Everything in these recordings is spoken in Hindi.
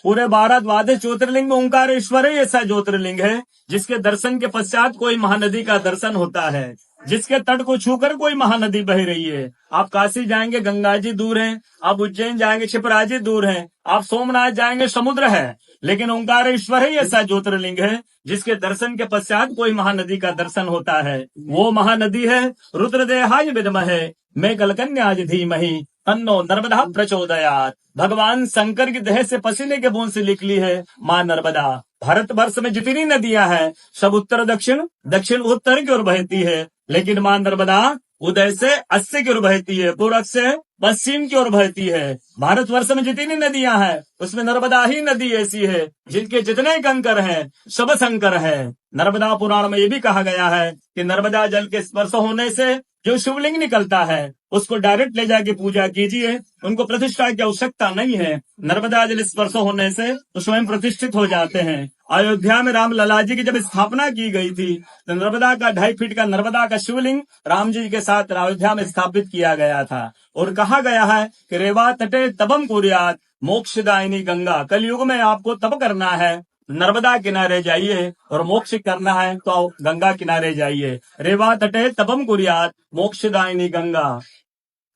पूरे 12 द्वादश ज्योतिर्लिंग में ओंकारेश्वर ही ऐसा ज्योतिर्लिंग है जिसके दर्शन के पश्चात कोई महानदी का दर्शन होता है, जिसके तट को छूकर कोई महानदी बह रही है। आप काशी जाएंगे गंगा जी दूर हैं, आप उज्जैन जाएंगे क्षिप्रा जी दूर हैं, आप सोमनाथ जाएंगे समुद्र है, लेकिन ओंकारेश्वर ही ऐसा ज्योतिर्लिंग है जिसके दर्शन के पश्चात कोई महानदी का दर्शन होता है। वो महानदी है रुद्रदेहाय विद्महे मैं कलकन्याज धीमहि तन्नो नर्मदा प्रचोदयात्। भगवान शंकर की देह से पसीने के बूंद से निकली है माँ नर्मदा। भारतवर्ष में जितनी नदियां हैं सब उत्तर दक्षिण दक्षिण उत्तर की ओर बहती है, लेकिन माँ नर्मदा उदय से अस्सी की ओर बहती है, पूरब से पश्चिम की ओर बहती है। भारतवर्ष में जितनी नदियां हैं उसमें नर्मदा ही नदी ऐसी है जिनके जितने कंकर हैं सब शंकर है। नर्मदा पुराण में ये भी कहा गया है कि नर्मदा जल के स्पर्श होने से जो शिवलिंग निकलता है उसको डायरेक्ट ले जाके पूजा कीजिए, उनको प्रतिष्ठा की आवश्यकता नहीं है। नर्मदा जल स्पर्श होने से तो स्वयं प्रतिष्ठित हो जाते हैं। अयोध्या में राम लला जी की जब स्थापना की गई थी तो नर्मदा का 2.5 फीट का नर्मदा का शिवलिंग राम जी के साथ अयोध्या में स्थापित किया गया था। और कहा गया है कि रेवा तटे तपम कुर्यात् मोक्षदायिनी गंगा। कलयुग में आपको तप करना है, नर्मदा किनारे जाइए, और मोक्ष करना है तो गंगा किनारे जाइए। रेवा तटे तपम कुर्यात् मोक्षदायिनी गंगा।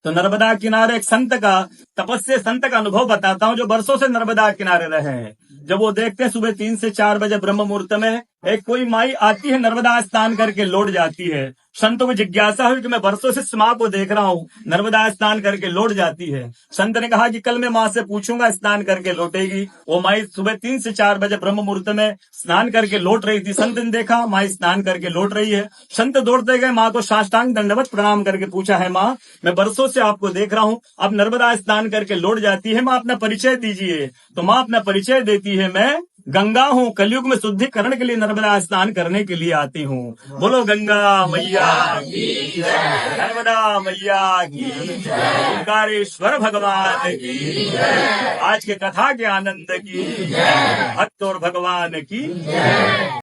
तो नर्मदा किनारे एक संत का तपस्या संत का अनुभव बताता हूँ जो वर्षों से नर्मदा किनारे रहे हैं। जब वो देखते हैं सुबह 3 से 4 बजे ब्रह्म मुहूर्त में एक कोई माई आती है, नर्मदा स्नान करके लौट जाती है। संतों को जिज्ञासा हुई कि मैं वर्षों से इस माँ को देख रहा हूँ, नर्मदा स्नान करके लौट जाती है। संत ने कहा कि कल मैं माँ से पूछूंगा, स्नान करके लौटेगी। वो माई सुबह 3 से 4 बजे ब्रह्म मुहूर्त में स्नान करके लौट रही थी। संत ने देखा माई स्नान करके लौट रही है। संत दौड़ते गए, माँ को साष्टांग दंडवत प्रणाम करके पूछा, है माँ मैं वर्षों से आपको देख रहा हूँ, अब नर्मदा स्नान करके लौट जाती है, माँ अपना परिचय दीजिए। तो माँ अपना परिचय देती है, मैं गंगा हूँ, कलयुग में शुद्धिकरण के लिए नर्मदा स्नान करने के लिए आती हूँ। बोलो गंगा मैया की जय, नर्मदा मैया की जय, ओंकारेश्वर भगवान की जय, आज के कथा के आनंद की जय, भक्त और भगवान की जय।